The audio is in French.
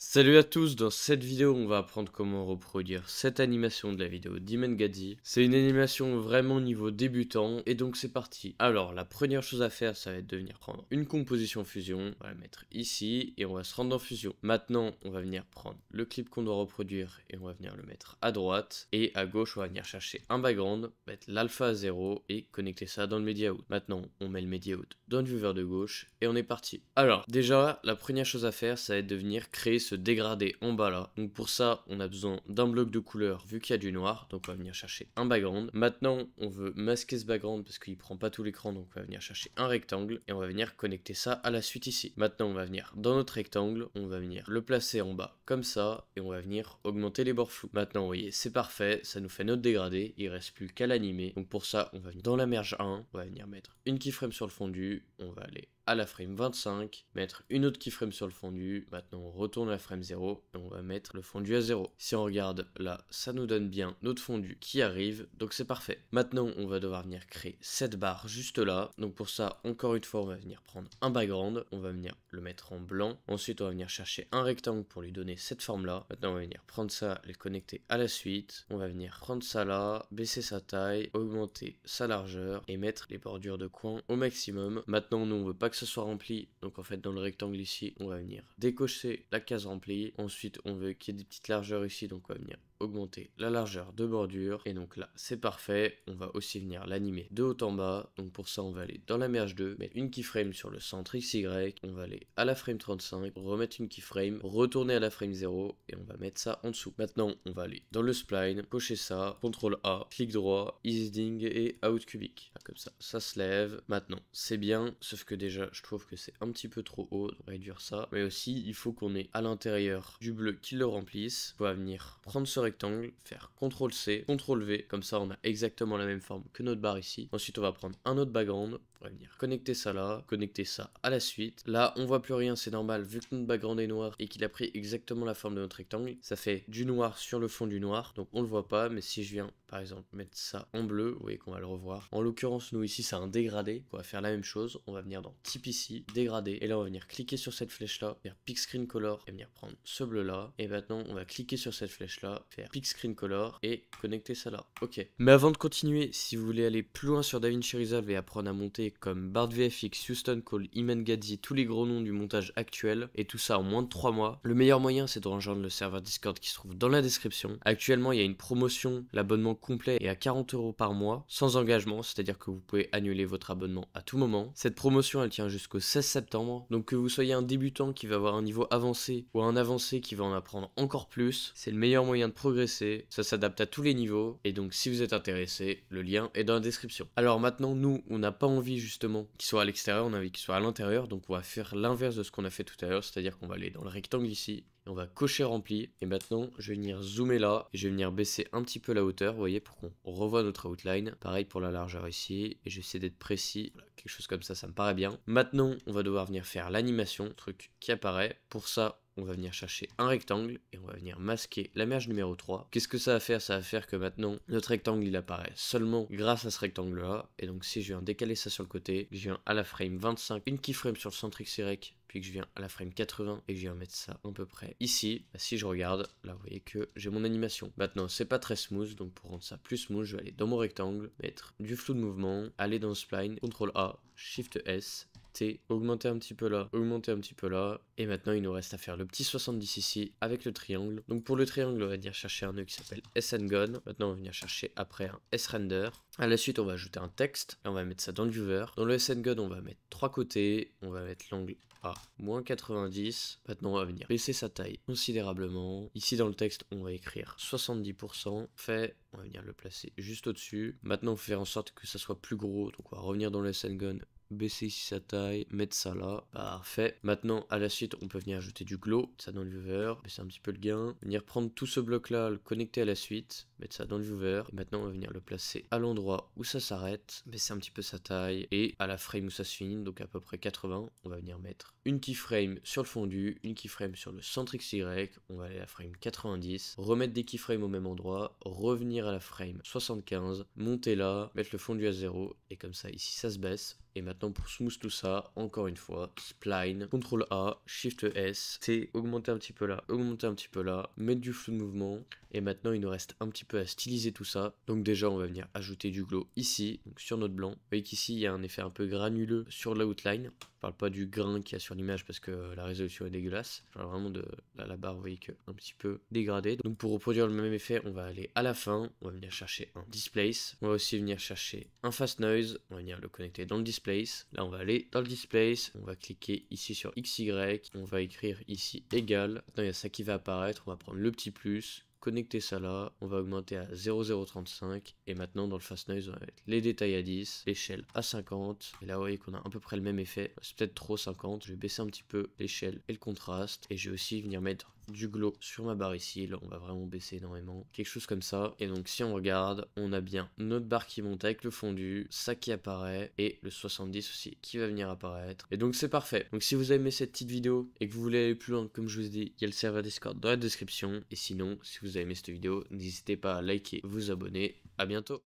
Salut à tous, dans cette vidéo on va apprendre comment reproduire cette animation de la vidéo d'Imengadzi. C'est une animation vraiment niveau débutant et donc c'est parti. Alors la première chose à faire ça va être de venir prendre une composition fusion, on va la mettre ici et on va se rendre dans fusion. Maintenant on va venir prendre le clip qu'on doit reproduire et on va venir le mettre à droite et à gauche on va venir chercher un background, mettre l'alpha à 0 et connecter ça dans le media out. Maintenant on met le media out dans le viewer de gauche et on est parti. Alors déjà la première chose à faire ça va être de venir créer ce dégradé en bas là. Donc pour ça on a besoin d'un bloc de couleur vu qu'il y a du noir, donc on va venir chercher un background. Maintenant on veut masquer ce background parce qu'il prend pas tout l'écran, donc on va venir chercher un rectangle et on va venir connecter ça à la suite ici. Maintenant on va venir dans notre rectangle, on va venir le placer en bas comme ça et on va venir augmenter les bords flous. Maintenant vous voyez c'est parfait, ça nous fait notre dégradé, il reste plus qu'à l'animer. Donc pour ça on va venir dans la merge 1, on va venir mettre une keyframe sur le fondu, on va aller à la frame 25, mettre une autre keyframe sur le fondu. Maintenant on retourne à la frame 0 et on va mettre le fondu à 0. Si on regarde là, ça nous donne bien notre fondu qui arrive, donc c'est parfait. Maintenant on va devoir venir créer cette barre juste là. Donc pour ça, encore une fois, on va venir prendre un background, on va venir le mettre en blanc. Ensuite on va venir chercher un rectangle pour lui donner cette forme là. Maintenant on va venir prendre ça, les connecter à la suite. On va venir prendre ça là, baisser sa taille, augmenter sa largeur et mettre les bordures de coin au maximum. Maintenant nous on veut pas que ce soit rempli, donc en fait dans le rectangle ici on va venir décocher la case remplie. Ensuite on veut qu'il y ait des petites largeurs ici, donc on va venir augmenter la largeur de bordure et donc là c'est parfait. On va aussi venir l'animer de haut en bas, donc pour ça on va aller dans la merge 2, mettre une keyframe sur le centre XY, on va aller à la frame 35, remettre une keyframe, retourner à la frame 0 et on va mettre ça en dessous. Maintenant on va aller dans le spline, cocher ça, CTRL A, clic droit, easing et out cubic, comme ça, ça se lève. Maintenant c'est bien, sauf que déjà je trouve que c'est un petit peu trop haut, donc réduire ça, mais aussi il faut qu'on ait à l'intérieur du bleu qui le remplisse. On va venir prendre ce rectangle, faire CTRL C, CTRL V, comme ça on a exactement la même forme que notre barre ici. Ensuite on va prendre un autre background, on va venir connecter ça là, connecter ça à la suite. Là on voit plus rien, c'est normal vu que notre background est noir et qu'il a pris exactement la forme de notre rectangle, ça fait du noir sur le fond du noir, donc on le voit pas. Mais si je viens par exemple mettre ça en bleu, vous voyez qu'on va le revoir. En l'occurrence nous ici c'est un dégradé, on va faire la même chose, on va venir dans type ici, dégradé, et là on va venir cliquer sur cette flèche là, faire pick screen color et venir prendre ce bleu là, et maintenant on va cliquer sur cette flèche là, faire pick screen color et connecter ça là. Ok. Mais avant de continuer, si vous voulez aller plus loin sur DaVinci Resolve et apprendre à monter comme BartVFX, Houston Cole, Imengadzi, tous les gros noms du montage actuel, et tout ça en moins de 3 mois, le meilleur moyen c'est de rejoindre le serveur Discord qui se trouve dans la description. Actuellement il y a une promotion, l'abonnement complet est à 40 € par mois, sans engagement, c'est-à-dire que vous pouvez annuler votre abonnement à tout moment. Cette promotion elle tient jusqu'au 16 septembre, donc que vous soyez un débutant qui va avoir un niveau avancé ou un avancé qui va en apprendre encore plus, c'est le meilleur moyen de progresser, ça s'adapte à tous les niveaux, et donc si vous êtes intéressé, le lien est dans la description. Alors maintenant nous, on n'a pas envie justement qu'il soit à l'extérieur, on a envie qu'il soit à l'intérieur, donc on va faire l'inverse de ce qu'on a fait tout à l'heure, c'est-à-dire qu'on va aller dans le rectangle ici, et on va cocher rempli, et maintenant je vais venir zoomer là, et je vais venir baisser un petit peu la hauteur, vous voyez, pour qu'on revoie notre outline. Pareil pour la largeur ici, et j'essaie d'être précis, voilà, quelque chose comme ça me paraît bien. Maintenant on va devoir venir faire l'animation, truc qui apparaît. Pour ça on va venir chercher un rectangle et on va venir masquer la merge numéro 3. Qu'est-ce que ça va faire? Ça va faire que maintenant notre rectangle il apparaît seulement grâce à ce rectangle là. Et donc si je viens décaler ça sur le côté, je viens à la frame 25, une keyframe sur le centre XY, puis que je viens à la frame 80 et que je viens mettre ça à peu près ici, bah, si je regarde, là vous voyez que j'ai mon animation. Maintenant c'est pas très smooth, donc pour rendre ça plus smooth, je vais aller dans mon rectangle, mettre du flou de mouvement, aller dans le spline, CTRL A, SHIFT S, T, augmenter un petit peu là, augmenter un petit peu là, et maintenant il nous reste à faire le petit 70 ici avec le triangle. Donc pour le triangle on va venir chercher un nœud qui s'appelle SNGone, maintenant on va venir chercher après un SRender. À la suite on va ajouter un texte, et on va mettre ça dans le viewer. Dans le SNGone on va mettre 3 côtés, on va mettre l'angle à moins 90. Maintenant on va venir baisser sa taille considérablement. Ici dans le texte on va écrire 70%, fait, on va venir le placer juste au dessus. Maintenant on va faire en sorte que ça soit plus gros, donc on va revenir dans le SNGone, baisser ici sa taille, mettre ça là, parfait. Maintenant à la suite on peut venir ajouter du glow, ça dans le viewer, baisser un petit peu le gain, venir prendre tout ce bloc là, le connecter à la suite, mettre ça dans le viewer. Et maintenant on va venir le placer à l'endroit où ça s'arrête, baisser un petit peu sa taille et à la frame où ça se finit, donc à peu près 80, on va venir mettre une keyframe sur le fondu, une keyframe sur le centre XY, on va aller à la frame 90, remettre des keyframes au même endroit, revenir à la frame 75, monter là, mettre le fondu à 0 et comme ça ici ça se baisse. Et maintenant pour smooth tout ça, encore une fois, spline, CTRL A, SHIFT S, c'est augmenter un petit peu là, augmenter un petit peu là, mettre du flou de mouvement. Et maintenant il nous reste un petit peu à styliser tout ça. Donc déjà on va venir ajouter du glow ici, donc sur notre blanc. Vous voyez qu'ici il y a un effet un peu granuleux sur l'outline. Je parle pas du grain qu'il y a sur l'image parce que la résolution est dégueulasse. Je parle vraiment de la barre, vous voyez que un petit peu dégradée. Donc pour reproduire le même effet, on va aller à la fin, on va venir chercher un displace. On va aussi venir chercher un fast noise, on va venir le connecter dans le displace. Là on va aller dans le displace, on va cliquer ici sur XY, on va écrire ici égal. Maintenant il y a ça qui va apparaître, on va prendre le petit plus, connecter ça là, on va augmenter à 0,035 et maintenant dans le fast noise on va mettre les détails à 10, l'échelle à 50 et là vous voyez qu'on a à peu près le même effet, c'est peut-être trop 50, je vais baisser un petit peu l'échelle et le contraste et je vais aussi venir mettre du glow sur ma barre ici, là on va vraiment baisser énormément, quelque chose comme ça. Et donc si on regarde, on a bien notre barre qui monte avec le fondu, ça qui apparaît et le 70 aussi qui va venir apparaître. Et donc c'est parfait. Donc si vous avez aimé cette petite vidéo et que vous voulez aller plus loin, comme je vous ai dit, il y a le serveur Discord dans la description. Et sinon, si vous avez aimé cette vidéo, n'hésitez pas à liker, vous abonner. À bientôt.